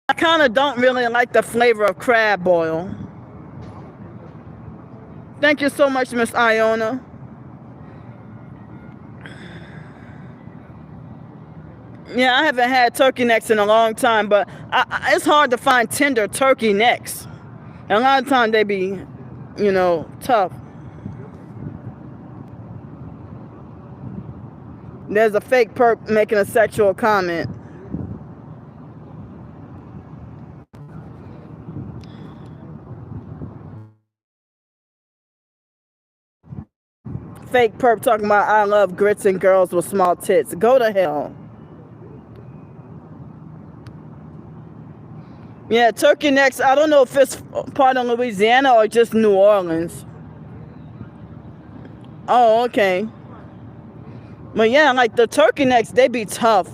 I kind of don't really like the flavor of crab boil. Thank you so much, Miss Iona. Yeah, I haven't had turkey necks in a long time, but it's hard to find tender turkey necks. And a lot of times they be, tough. There's a fake perp making a sexual comment. Fake perp talking about I love grits and girls with small tits. Go to hell. Yeah, turkey necks. I don't know if it's part of Louisiana or just New Orleans. Oh, okay. But yeah, like the turkey necks, they be tough.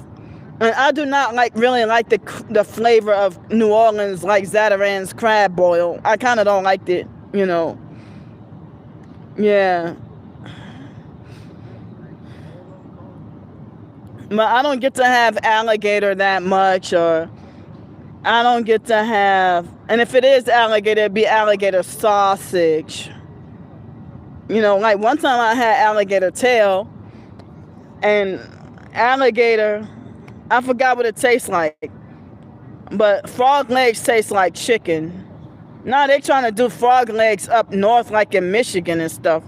And I do not really like the flavor of New Orleans, like Zataran's crab boil. I kind of don't like it. Yeah. But I don't get to have alligator that much, or I don't get to have, and if it is alligator, it'd be alligator sausage. Like one time I had alligator tail, and alligator, I forgot what it tastes like, but frog legs taste like chicken. Now they trying to do frog legs up north like in Michigan and stuff.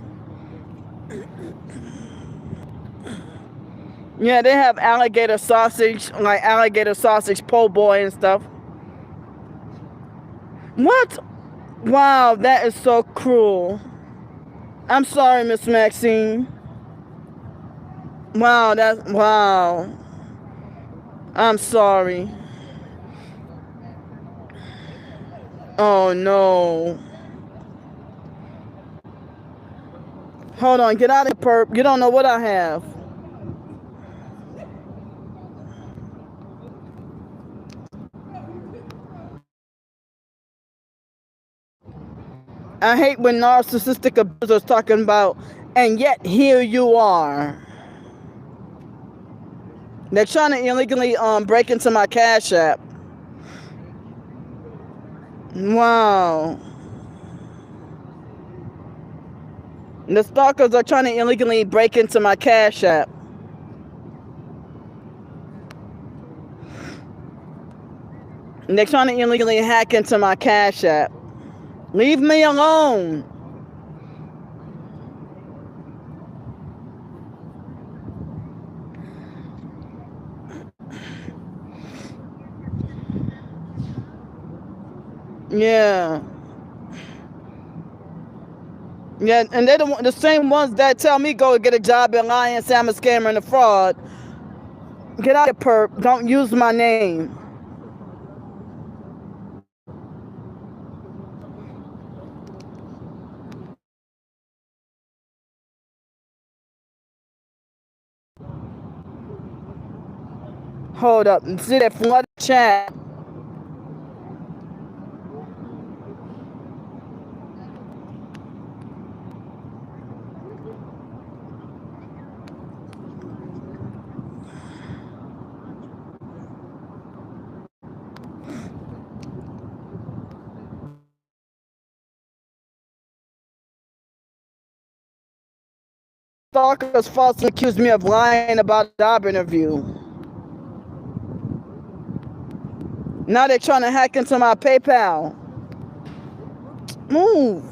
Yeah, they have alligator sausage, like alligator sausage po' boy and stuff. What? Wow, that is so cruel. I'm sorry, Miss Maxine. Wow. I'm sorry. Oh no. Hold on, get out of here, perp. You don't know what I have. I hate when narcissistic abusers talking about, and yet here you are. They're trying to illegally break into my Cash App. Wow. The stalkers are trying to illegally break into my Cash App. And they're trying to illegally hack into my Cash App. Leave me alone. Yeah. Yeah, and they're the same ones that tell me go get a job and lie and say I'm a scammer and a fraud. Get out of here, perp. Don't use my name. Hold up. See that flood chat. Stalkers falsely accused me of lying about a job interview. Now they're trying to hack into my PayPal. Move.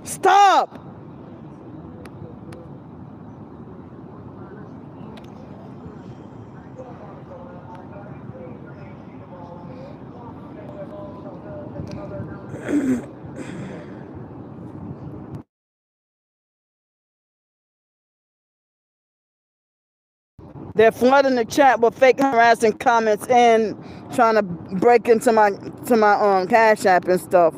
Stop. They're flooding the chat with fake harassing comments and trying to break into my Cash App and stuff.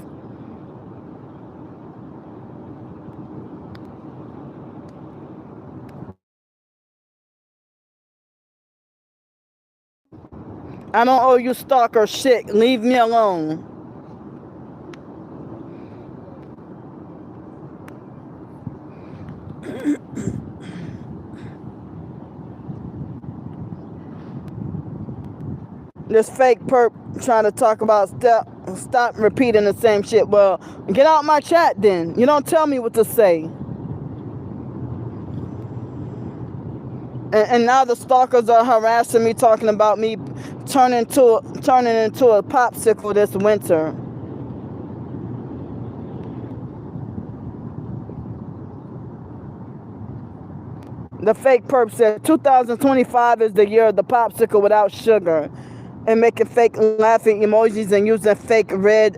I don't owe you stalker shit. Leave me alone. This fake perp trying to talk about stop repeating the same shit. Well, get out my chat then. You don't tell me what to say. And now the stalkers are harassing me, talking about me turning into a popsicle this winter. The fake perp said 2025 is the year of the popsicle without sugar, and making fake laughing emojis and using fake red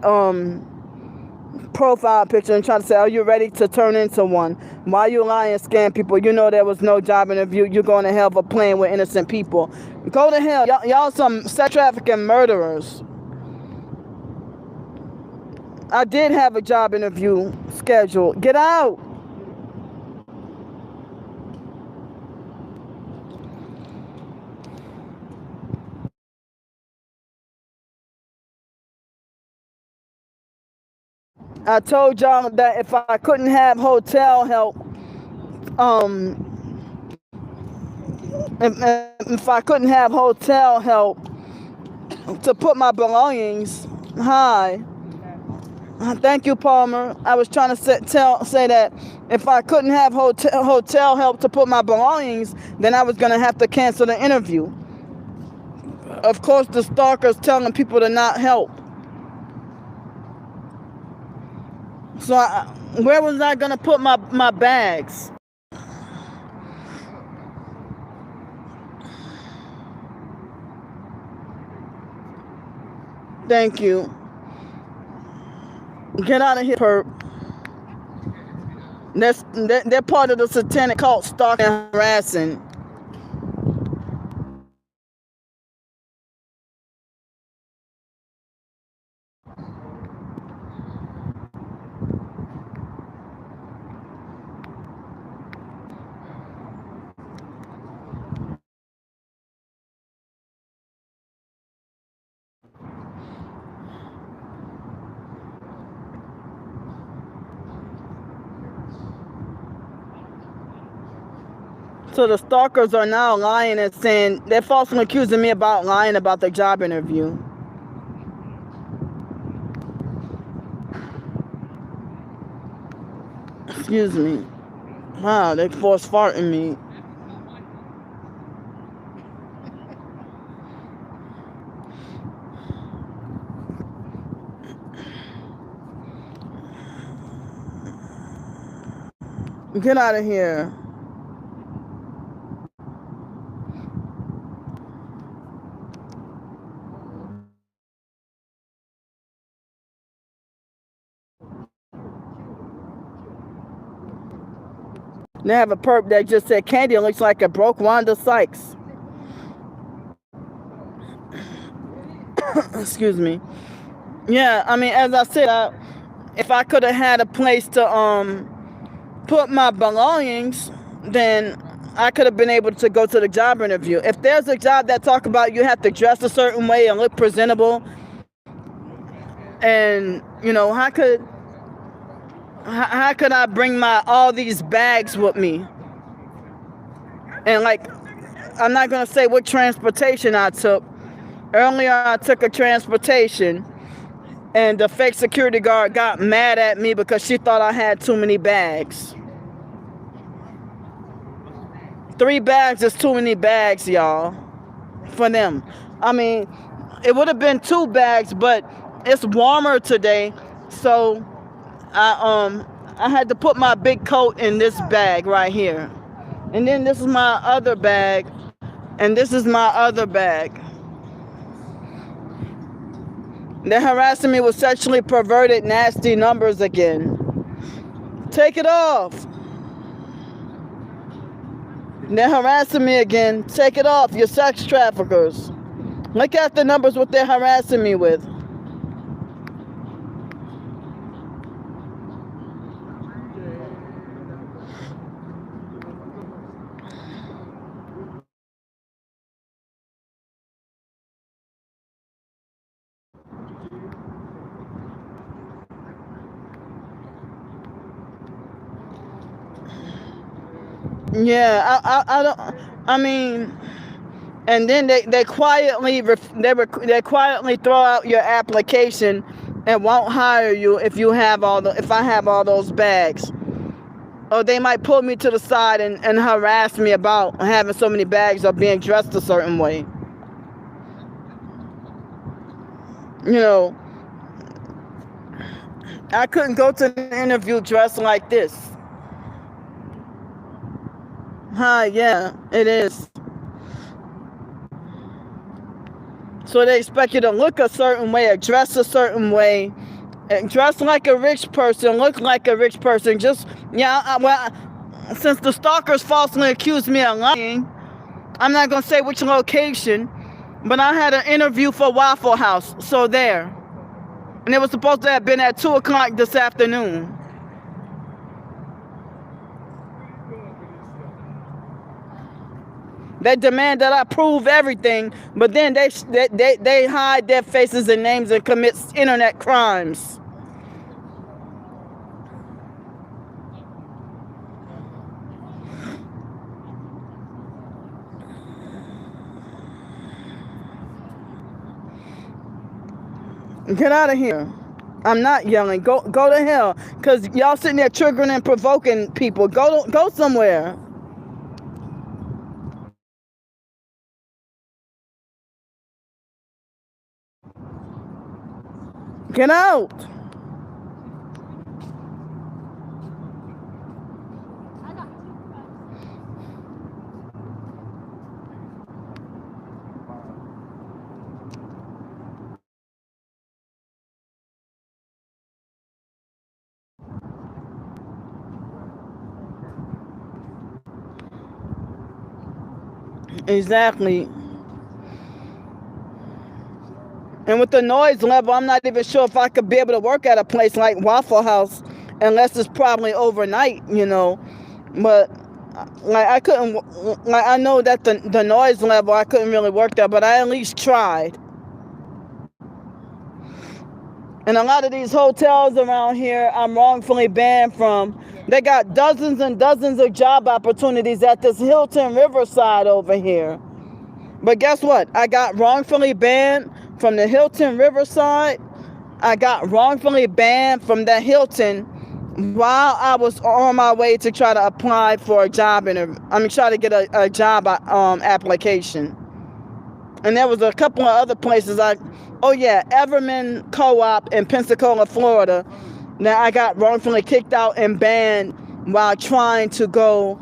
profile picture and trying to say, are you ready to turn into one? Why you lying, scam people? You know there was no job interview. You're going to hell for playing with innocent people. Go to hell. Y'all some sex trafficking murderers. I did have a job interview scheduled. Get out. I told y'all that if I couldn't have hotel help, if I couldn't have hotel help to put my belongings, hi. Thank you, Palmer. I was trying to say that if I couldn't have hotel help to put my belongings, then I was going to have to cancel the interview. Of course, the stalker's telling people to not help. So where was I going to put my bags? Thank you. Get out of here, perp. They're part of the satanic cult, stalking and harassing. So the stalkers are now lying and saying they're falsely accusing me about lying about the job interview. Excuse me. Wow, they force farting me. Get out of here. They have a perp that just said Candy looks like a broke Wanda Sykes. Excuse me. Yeah, I mean, as I said, if I could have had a place to put my belongings, then I could have been able to go to the job interview. If there's a job that talk about you have to dress a certain way and look presentable, and how could I bring all these bags with me? And I'm not gonna say what transportation I took. Earlier, I took a transportation, and the fake security guard got mad at me because she thought I had too many bags. 3 bags is too many bags, y'all, for them. I mean, it would have been 2 bags, but it's warmer today, so I had to put my big coat in this bag right here. And then this is my other bag, and this is my other bag. They're harassing me with sexually perverted, nasty numbers again. Take it off. They're harassing me again. Take it off, you sex traffickers. Look at the numbers what they're harassing me with. Yeah, I don't. I mean, and then they quietly they quietly throw out your application and won't hire you if I have all those bags. Or they might pull me to the side and harass me about having so many bags or being dressed a certain way. You know, I couldn't go to the interview dressed like this. Hi, yeah, it is. So they expect you to look a certain way or dress a certain way. And dress like a rich person, look like a rich person. Just, yeah, since the stalkers falsely accused me of lying, I'm not going to say which location, but I had an interview for Waffle House. So there. And it was supposed to have been at 2 o'clock this afternoon. They demand that I prove everything, but then they hide their faces and names and commit internet crimes. Get out of here. I'm not yelling. Go to hell. Cause y'all sitting there triggering and provoking people. Go somewhere. Get out. Exactly. And with the noise level, I'm not even sure if I could be able to work at a place like Waffle House unless it's probably overnight. But like I couldn't, like I know that the noise level, I couldn't really work there, but I at least tried. And a lot of these hotels around here, I'm wrongfully banned from. They got dozens and dozens of job opportunities at this Hilton Riverside over here. But guess what? I got wrongfully banned from the Hilton Riverside. I got wrongfully banned from the Hilton while I was on my way to try to apply for a job interview. Try to get a job application. And there was a couple of other places. Everman Co-op in Pensacola, Florida. Now I got wrongfully kicked out and banned while trying to go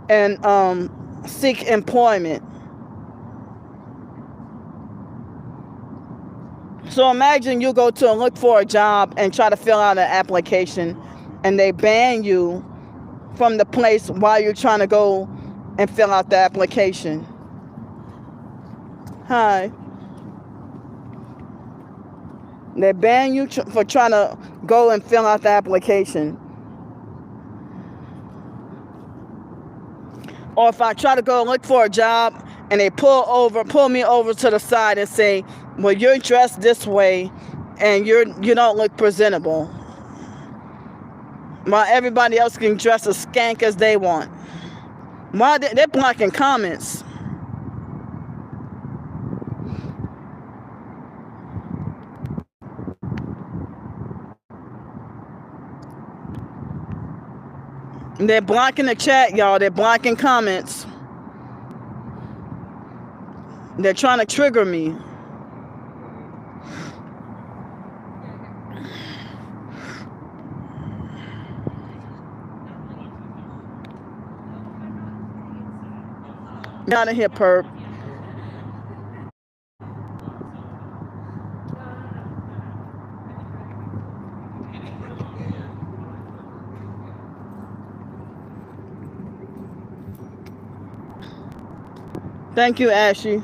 and seek employment. So imagine you go to look for a job and try to fill out an application, and they ban you from the place while you're trying to go and fill out the application. Hi. They ban you for trying to go and fill out the application. Or if I try to go look for a job and they pull me over to the side and say, well, you're dressed this way and you don't look presentable. While everybody else can dress as skank as they want. Why they're blocking comments. They're blocking the chat, y'all. They're blocking comments. They're trying to trigger me. Get out of here, perp. Thank you, Ashley.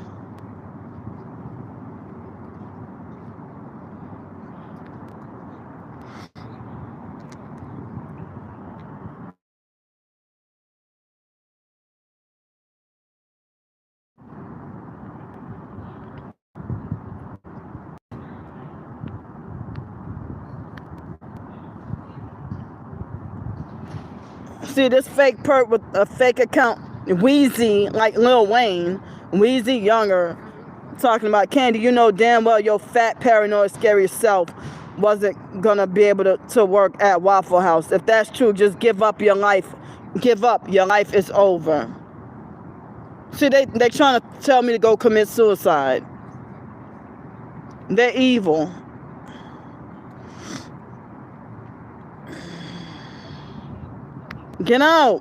See this fake perp with a fake account, Wheezy, like Lil Wayne, Wheezy Younger, talking about Candy. You know damn well your fat, paranoid, scary self wasn't gonna be able to work at Waffle House. If that's true, just give up your life. Give up. Your life is over. See, they trying to tell me to go commit suicide. They're evil. Get out.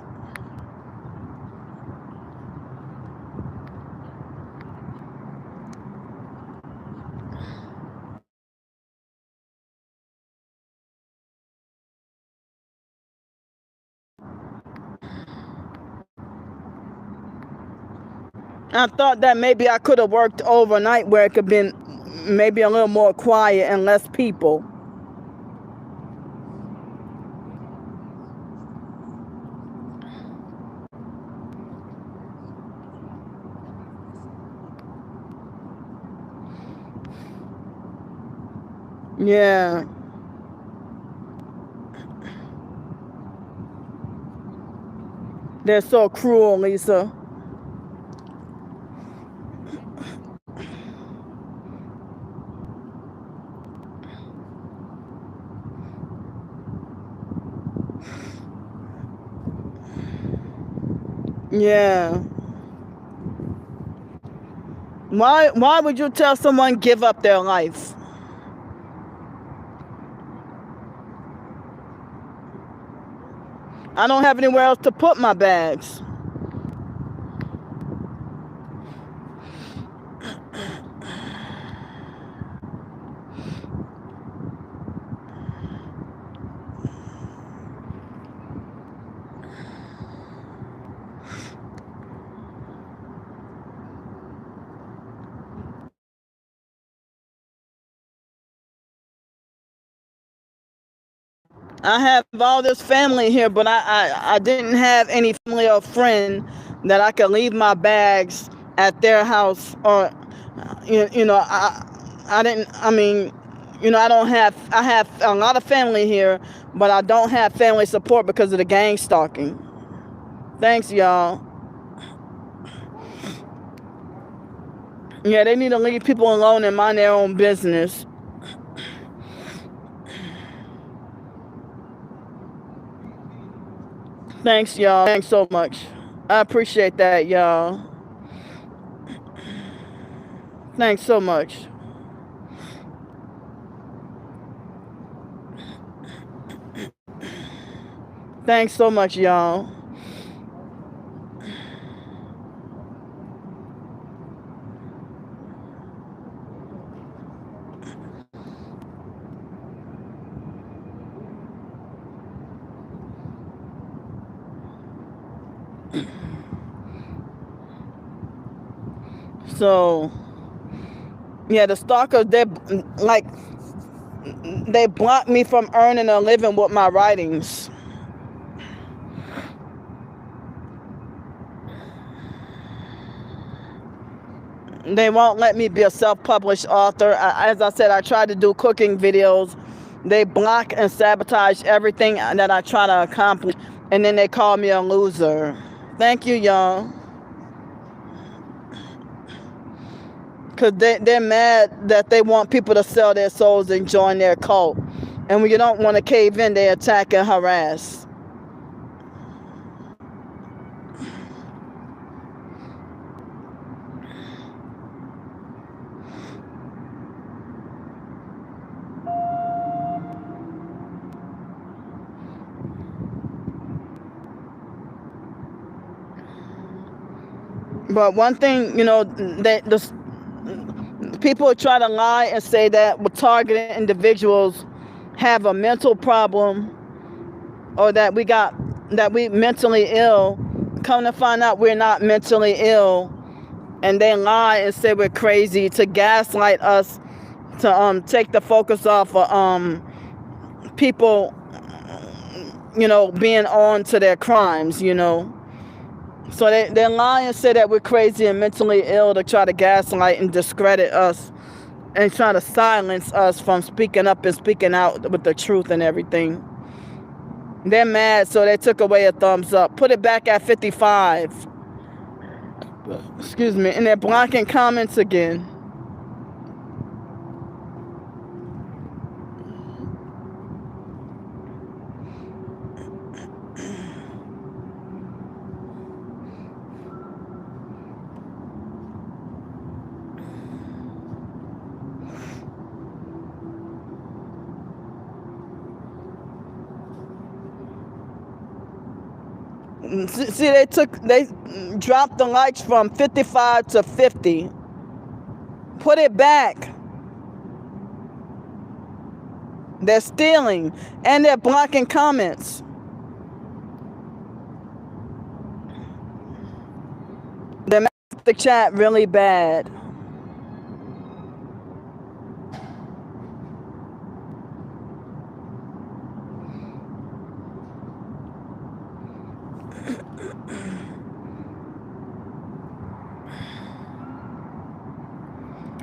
I thought that maybe I could have worked overnight where it could have been maybe a little more quiet and less people. Yeah. They're so cruel, Lisa. Yeah. Why would you tell someone give up their life? I don't have anywhere else to put my bags. I have all this family here, but I didn't have any family or friend that I could leave my bags at their house, or I didn't. I mean, I don't have. I have a lot of family here, but I don't have family support because of the gang stalking. Thanks, y'all. Yeah, they need to leave people alone and mind their own business. Thanks, y'all. Thanks so much. I appreciate that, y'all. Thanks so much. Thanks so much, y'all. So, yeah, the stalkers, they block me from earning a living with my writings. They won't let me be a self-published author. As I said, I try to do cooking videos. They block and sabotage everything that I try to accomplish, and then they call me a loser. Thank you, y'all. Because they're mad that they want people to sell their souls and join their cult. And when you don't want to cave in, they attack and harass. But one thing, people try to lie and say that targeted individuals have a mental problem, or that we mentally ill. Come to find out we're not mentally ill, and they lie and say we're crazy to gaslight us, to take the focus off of people, being on to their crimes, So they lie and say that we're crazy and mentally ill to try to gaslight and discredit us and try to silence us from speaking up and speaking out with the truth and everything. They're mad, so they took away a thumbs up. Put it back at 55. Excuse me. And they're blocking comments again. See, they dropped the likes from 55 to 50. Put it back. They're stealing and they're blocking comments. They messed the chat really bad.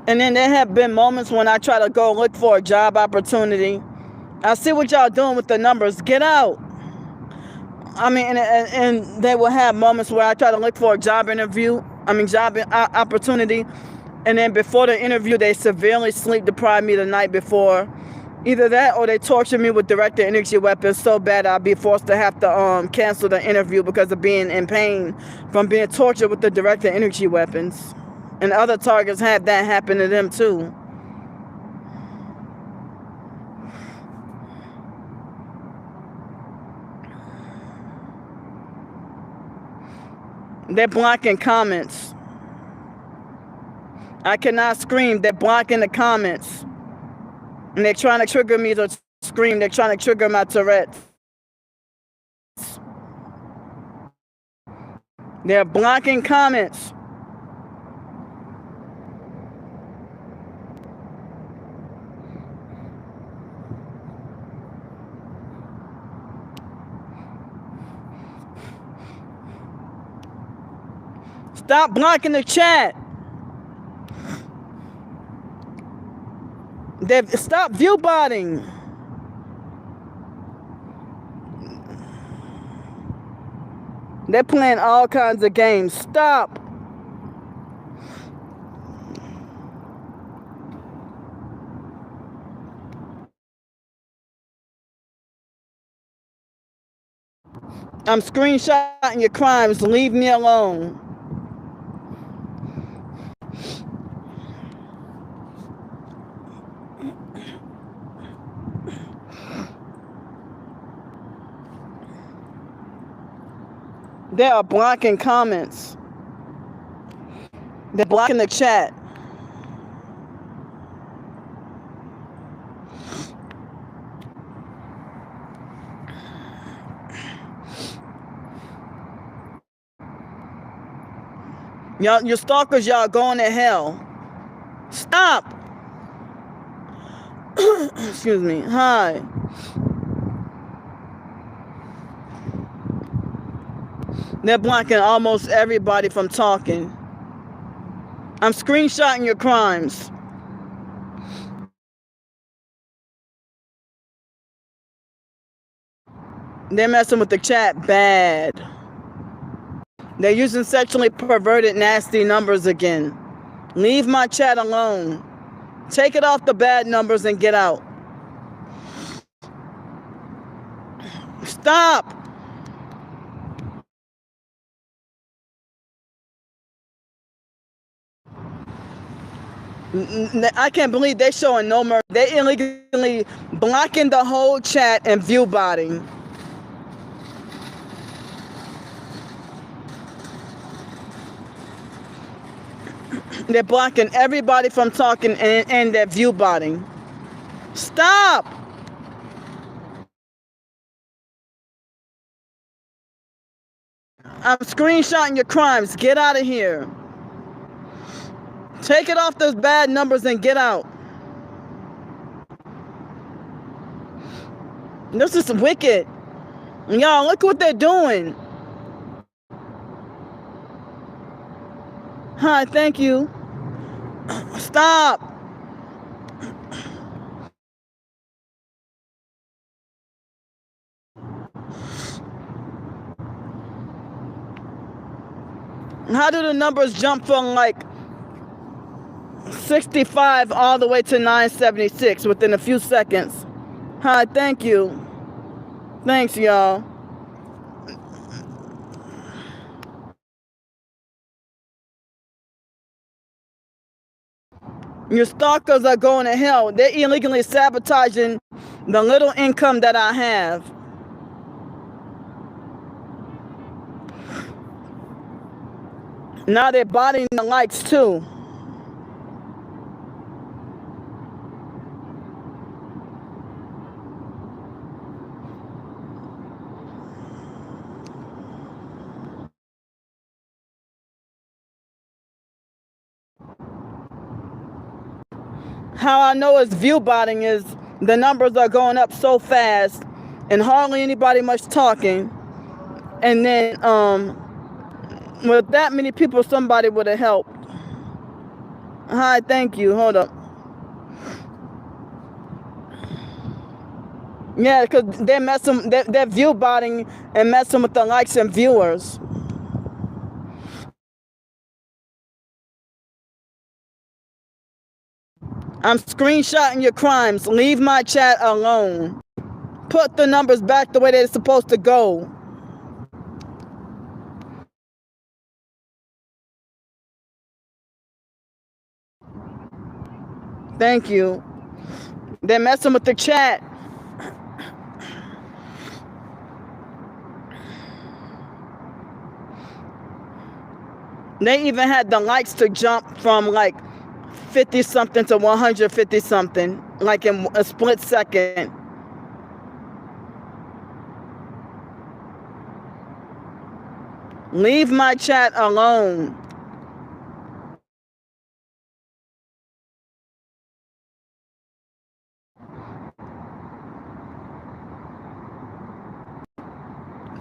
And then there have been moments when I try to go look for a job opportunity. I see what y'all doing with the numbers. Get out. I mean, and they will have moments where I try to look for a job opportunity. And then before the interview, they severely sleep deprive me the night before. Either that or they torture me with directed energy weapons so bad I'll be forced to have to cancel the interview because of being in pain from being tortured with the directed energy weapons. And other targets have that happen to them too. They're blocking comments. I cannot scream. They're blocking the comments. And they're trying to trigger me to scream. They're trying to trigger my Tourette's. They're blocking comments. Stop blocking the chat. Stop view botting. They're playing all kinds of games. Stop. I'm screenshotting your crimes. Leave me alone. They are blocking comments. They're blocking the chat. Y'all, your stalkers, y'all going to hell. Stop. Excuse me. Hi. They're blocking almost everybody from talking. I'm screenshotting your crimes. They're messing with the chat bad. They're using sexually perverted, nasty numbers again. Leave my chat alone. Take it off the bad numbers and get out. Stop. I can't believe they're showing no mercy. They're illegally blocking the whole chat and view botting. They're blocking everybody from talking and they're view botting. Stop! I'm screenshotting your crimes. Get out of here. Take it off those bad numbers and get out. This is wicked. Y'all, look what they're doing. Hi, thank you. Stop. How do the numbers jump from like 65 all the way to 976 within a few seconds? Hi, thank you. Thanks, y'all. Your stalkers are going to hell. They're illegally sabotaging the little income that I have. Now they're botting the likes too. How I know it's view botting is the numbers are going up so fast and hardly anybody much talking. And then with that many people, somebody would have helped. Hi, thank you. Hold up. Yeah, because they're view botting and messing with the likes and viewers. I'm screenshotting your crimes. Leave my chat alone. Put the numbers back the way they're supposed to go. Thank you. They're messing with the chat. They even had the likes to jump from like 50 something to 150 something, like in a split second. Leave my chat alone.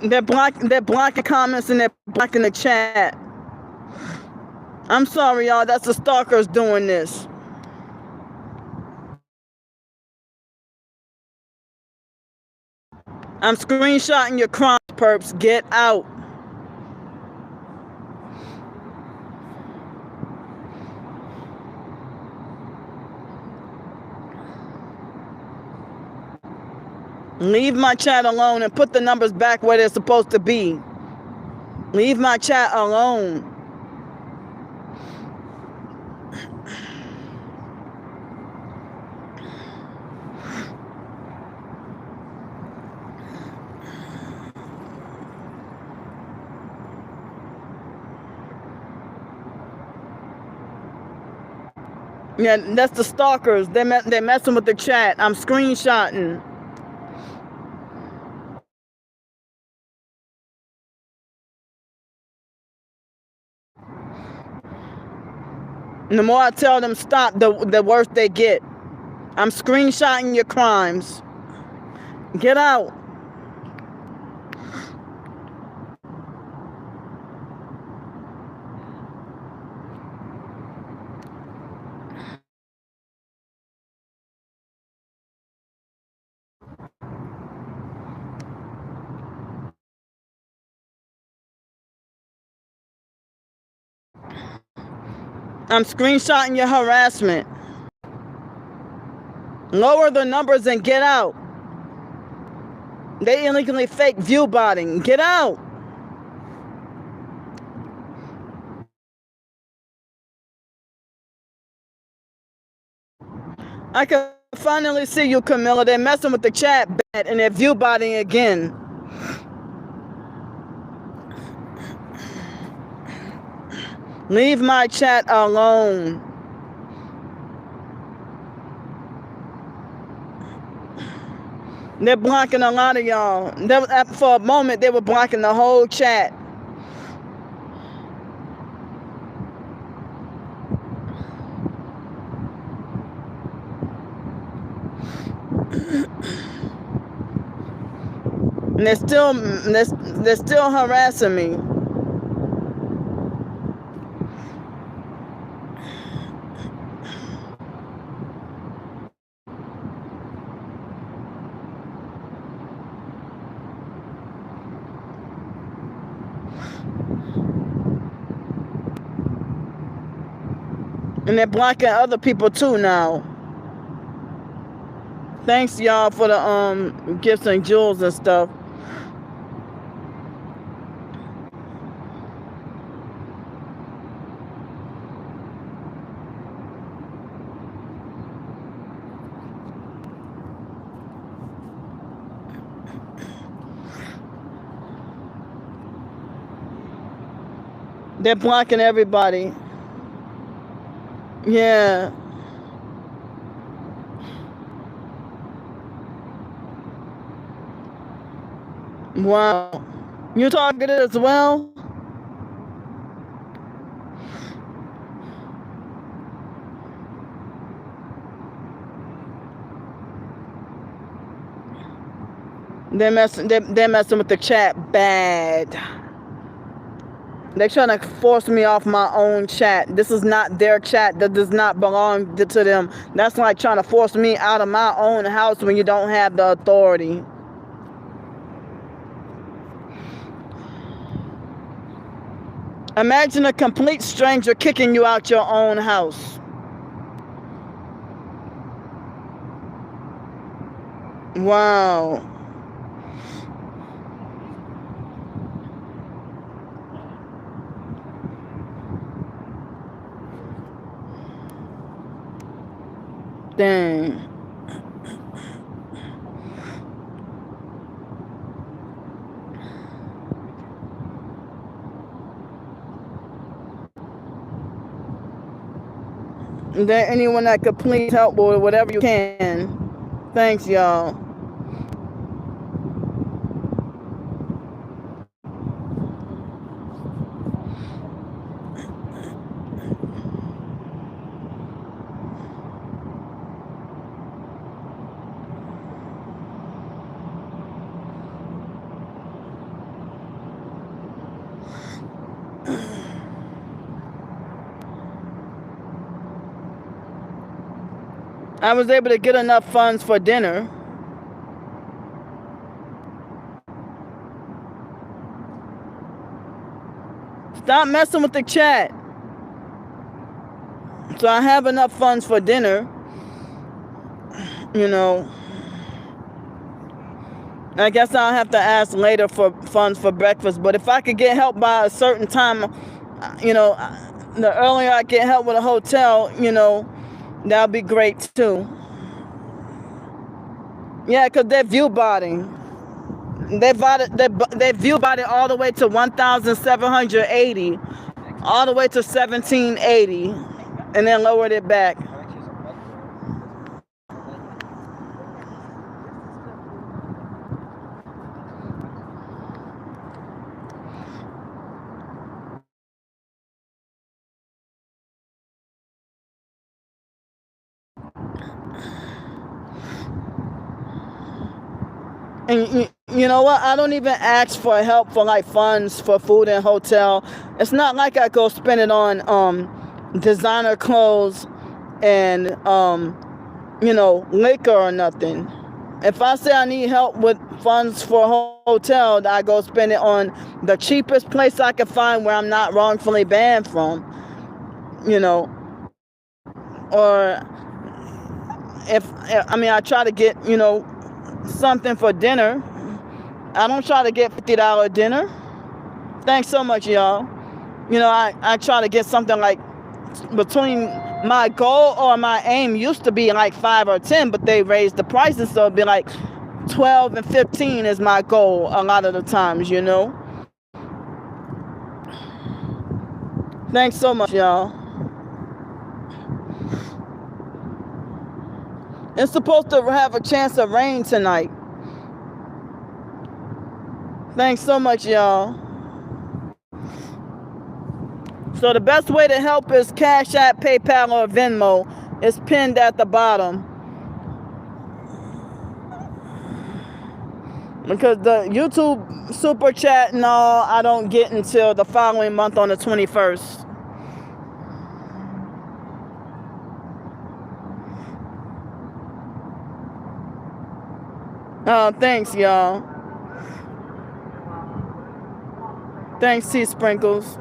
They're blocking comments and they're blocking the chat. I'm sorry, y'all. That's the stalkers doing this. I'm screenshotting your crimes, perps. Get out. Leave my chat alone and put the numbers back where they're supposed to be. Leave my chat alone. Yeah, that's the stalkers. They're messing with the chat. I'm screenshotting. And the more I tell them stop, the worse they get. I'm screenshotting your crimes. Get out. I'm screenshotting your harassment. Lower the numbers and get out. They illegally fake view botting. Get out. I can finally see you, Camilla. They're messing with the chat bad and they're view botting again. Leave my chat alone. They're blocking a lot of y'all. For a moment, they were blocking the whole chat. And they're still harassing me. And they're blocking other people too now. Thanks y'all for the gifts and jewels and stuff. They're blocking everybody. Yeah. Wow. You targeted as well? They're messing with the chat bad. They're trying to force me off my own chat. This is not their chat. That does not belong to them. That's like trying to force me out of my own house when you don't have the authority. Imagine a complete stranger kicking you out your own house. Wow. Dang. Is there anyone that could please help with whatever you can? Thanks, y'all. I was able to get enough funds for dinner. Stop messing with the chat. So I have enough funds for dinner. You know, I guess I'll have to ask later for funds for breakfast. But if I could get help by a certain time, you know, the earlier I get help with a hotel, you know, that'll be great too. Yeah, because they're view botting. They view botted all the way to 1,780, all the way to 1,780, and then lowered it back. And you know what? I don't even ask for help for like funds for food and hotel. It's not like I go spend it on designer clothes and you know, liquor or nothing. If I say I need help with funds for a hotel, I go spend it on the cheapest place I can find where I'm not wrongfully banned from. You know, or if I mean I try to get, you know, something for dinner. I don't try to get $50 dinner. Thanks so much, y'all. You know, I try to get something like between my goal or my aim used to be like 5 or 10, but they raised the prices, so it'd be like 12 and 15 is my goal a lot of the times, you know. Thanks so much, y'all. It's supposed to have a chance of rain tonight. Thanks so much, y'all. So the best way to help is Cash App, PayPal, or Venmo. It's pinned at the bottom. Because the YouTube super chat and all, I don't get until the following month on the 21st. Oh, thanks, y'all. Thanks, T Sprinkles.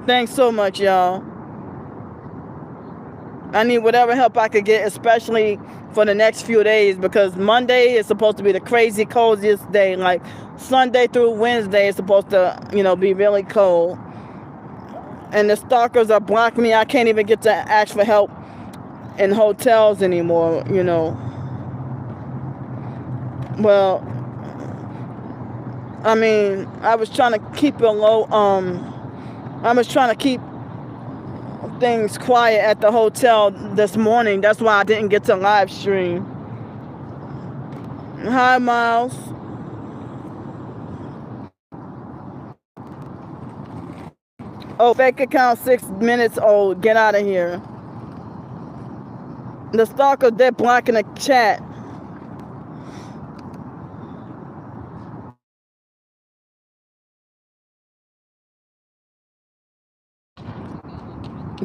Thanks so much, y'all. I need whatever help I could get, especially for the next few days, because Monday is supposed to be the crazy coziest day. Like Sunday through Wednesday is supposed to, be really cold. And the stalkers are blocking me. I can't even get to ask for help in hotels anymore. Well, I mean, I was trying to keep it low. I was trying to keep things quiet at the hotel this morning. That's why I didn't get to live stream. Hi, Miles. Oh, fake account 6 minutes old. Get out of here. The stalker, they're blocking the chat.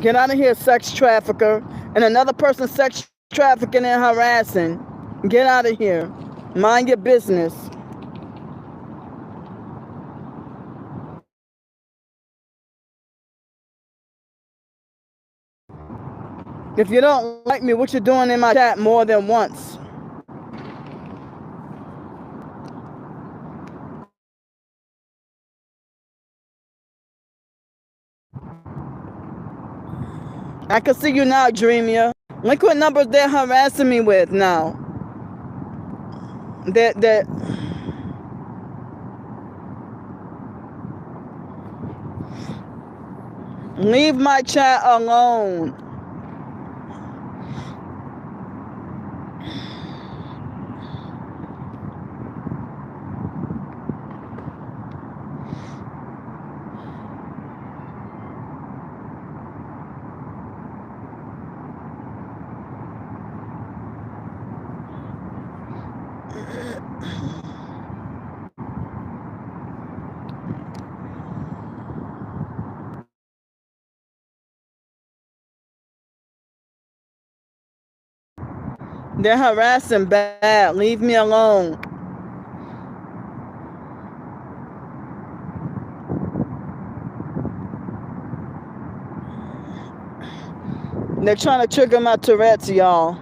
Get out of here, sex trafficker. And another person sex trafficking and harassing. Get out of here. Mind your business. If you don't like me, what you doing in my chat more than once? I can see you now, Dreamia. Look what numbers they're harassing me with now. That leave my chat alone. They're harassing bad. Leave me alone. They're trying to trigger my Tourette's, y'all.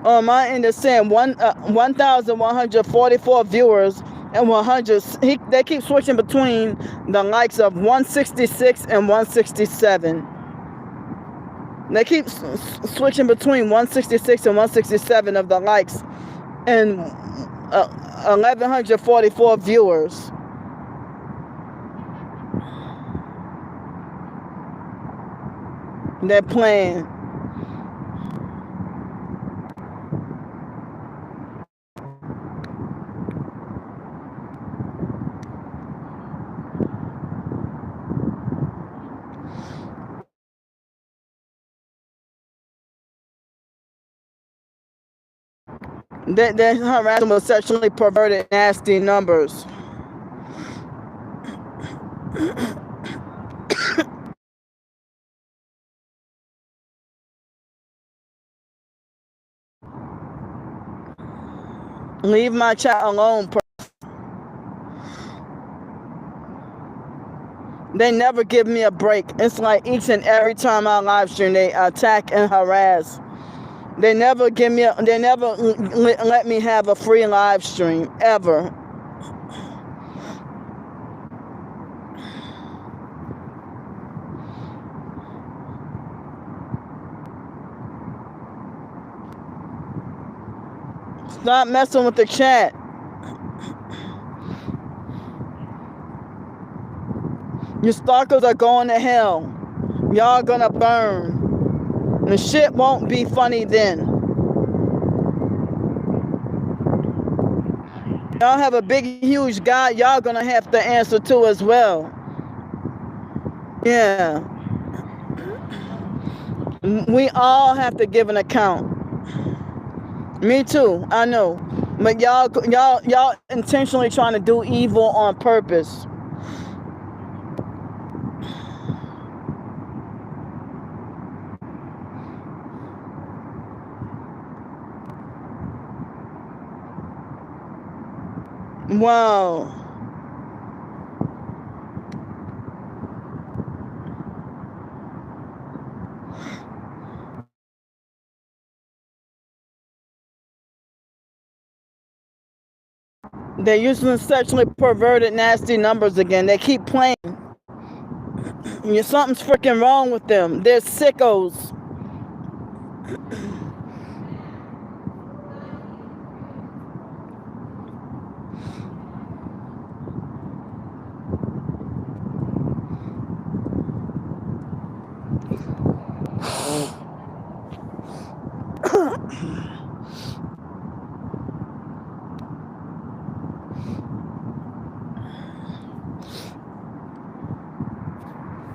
On my end, it's saying 1,144 viewers and 100. They keep switching between the likes of 166 and 167. They keep switching between 166 and 167 of the likes and 1,144 viewers. They're playing. They're harassing with sexually perverted, nasty numbers. Leave my chat alone. They never give me a break. It's like each and every time I live stream, they attack and harass. They never let me have a free live stream ever. Stop messing with the chat. You stalkers are going to hell. Y'all gonna burn. The shit won't be funny then. Y'all have a big, huge God y'all gonna have to answer to as well. Yeah. We all have to give an account. Me too, I know. But y'all intentionally trying to do evil on purpose. Wow. They're using sexually perverted, nasty numbers again. They keep playing. Something's freaking wrong with them. They're sickos.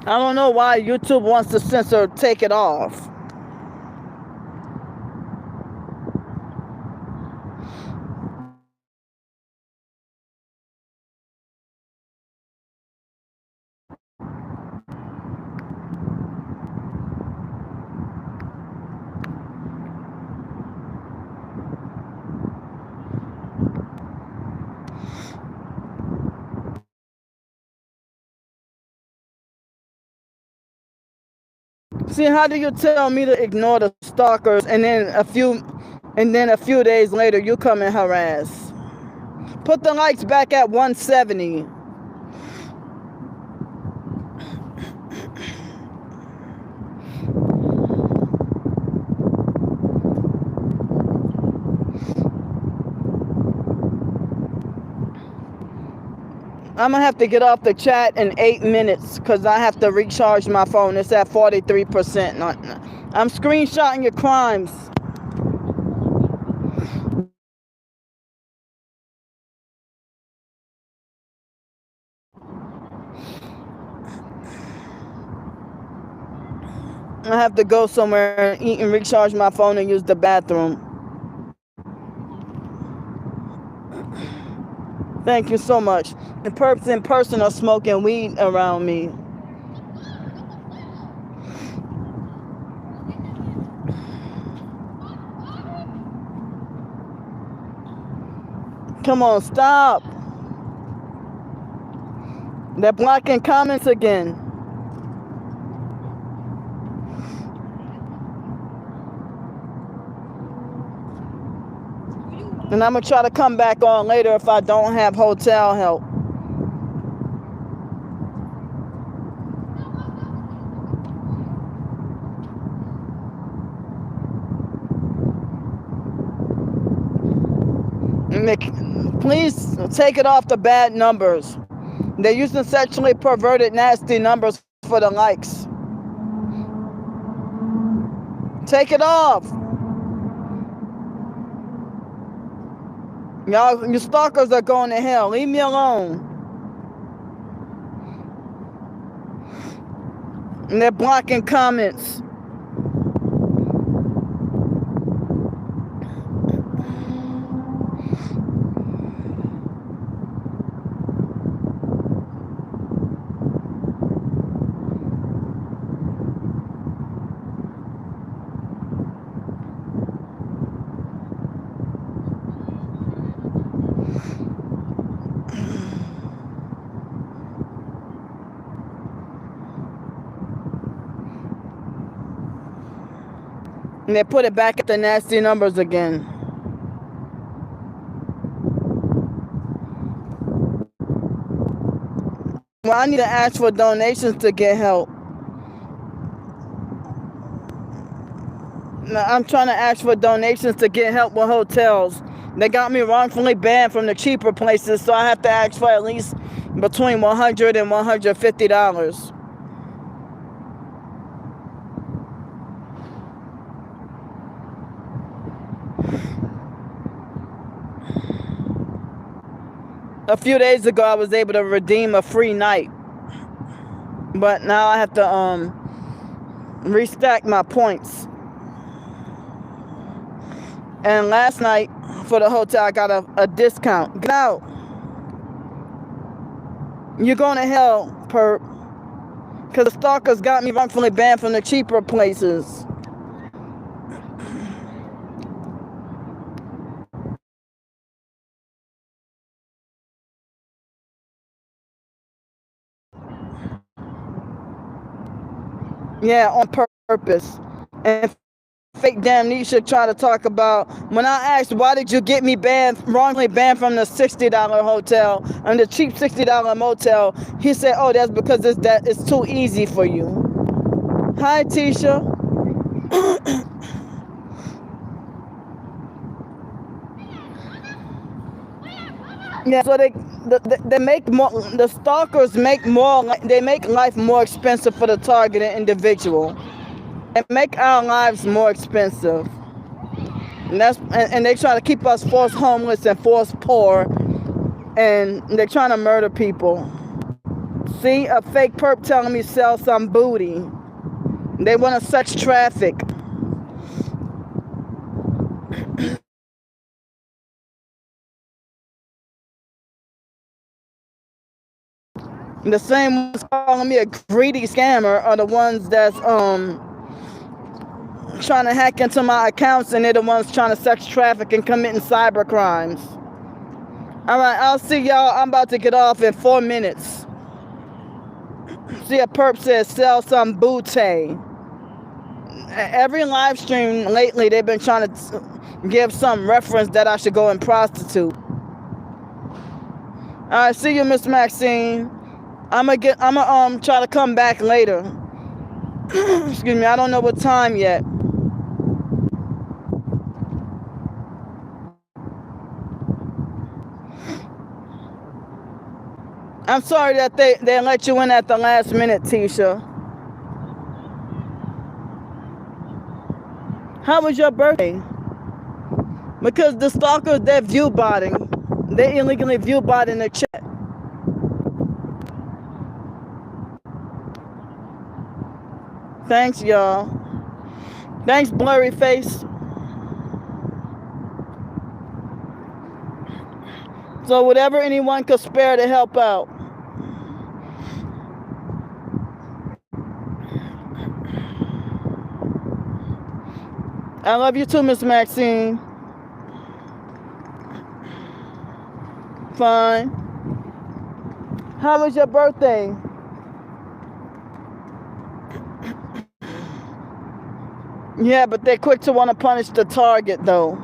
I don't know why YouTube wants to censor, take it off. See, how do you tell me to ignore the stalkers and then a few days later you come and harass? Put the likes back at 170. I'm gonna have to get off the chat in 8 minutes because I have to recharge my phone. It's at 43%. I'm screenshotting your crimes. I have to go somewhere and eat and recharge my phone and use the bathroom. Thank you so much. The perps in person are smoking weed around me. Come on, stop. They're blocking comments again. And I'm going to try to come back on later if I don't have hotel help. Please take it off the bad numbers. They're using sexually perverted, nasty numbers for the likes. Take it off. Y'all, you stalkers are going to hell. Leave me alone. And they're blocking comments. And they put it back at the nasty numbers again. Well, I need to ask for donations to get help. I'm trying to ask for donations to get help with hotels. They got me wrongfully banned from the cheaper places, so I have to ask for at least between $100 and $150. A few days ago, I was able to redeem a free night, but now I have to restack my points. And last night for the hotel, I got a discount. Get out. You're going to hell, perp. Because the stalkers got me wrongfully banned from the cheaper places. Yeah, on purpose. And fake Damnesia try to talk about when I asked why did you get me wrongly banned from the $60 hotel and the cheap $60 motel, he said, oh, that's because it's too easy for you. Hi, Tisha. Yeah, so they make more, the stalkers make more, they make life more expensive for the targeted individual. They make our lives more expensive. And they try to keep us forced homeless and forced poor, and they're trying to murder people. See, a fake perp telling me sell some booty. They want to sex traffic. The same ones calling me a greedy scammer are the ones that's trying to hack into my accounts, and they're the ones trying to sex traffic and committing cyber crimes. All right, I'll see y'all. I'm about to get off in 4 minutes. See, a perp says sell some booty. Every live stream lately, they've been trying to give some reference that I should go and prostitute. All right, see you, Miss Maxine. I'ma try to come back later. Excuse me, I don't know what time yet. I'm sorry that they let you in at the last minute, Tisha. How was your birthday? Because the stalkers, they're view botting. They illegally view botting the chat. Thanks, y'all. Thanks, blurry face. So whatever anyone could spare to help out. I love you too, Miss Maxine. Fine. How was your birthday? Yeah, but they're quick to want to punish the target, though.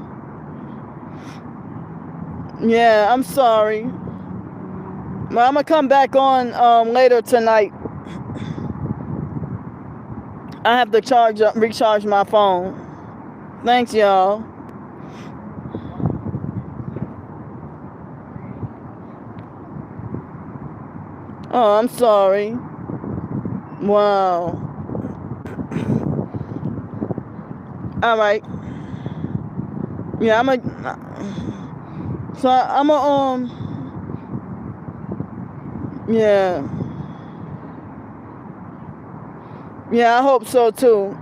Yeah, I'm sorry. Well, I'm going to come back on later tonight. I have to recharge my phone. Thanks, y'all. Oh, I'm sorry. Wow. All right. Yeah, so I'm a yeah. Yeah, I hope so too.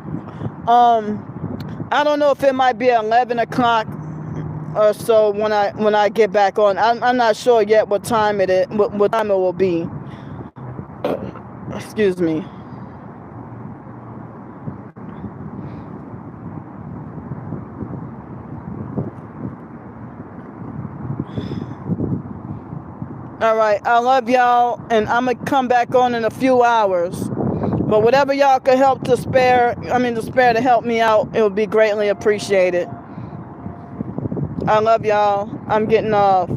I don't know if it might be 11 o'clock or so when I get back on. I'm not sure yet what time it is, what time it will be. Excuse me. All right, I love y'all, and I'm gonna come back on in a few hours. But whatever y'all can help to spare to help me out, it would be greatly appreciated. I love y'all. I'm getting off.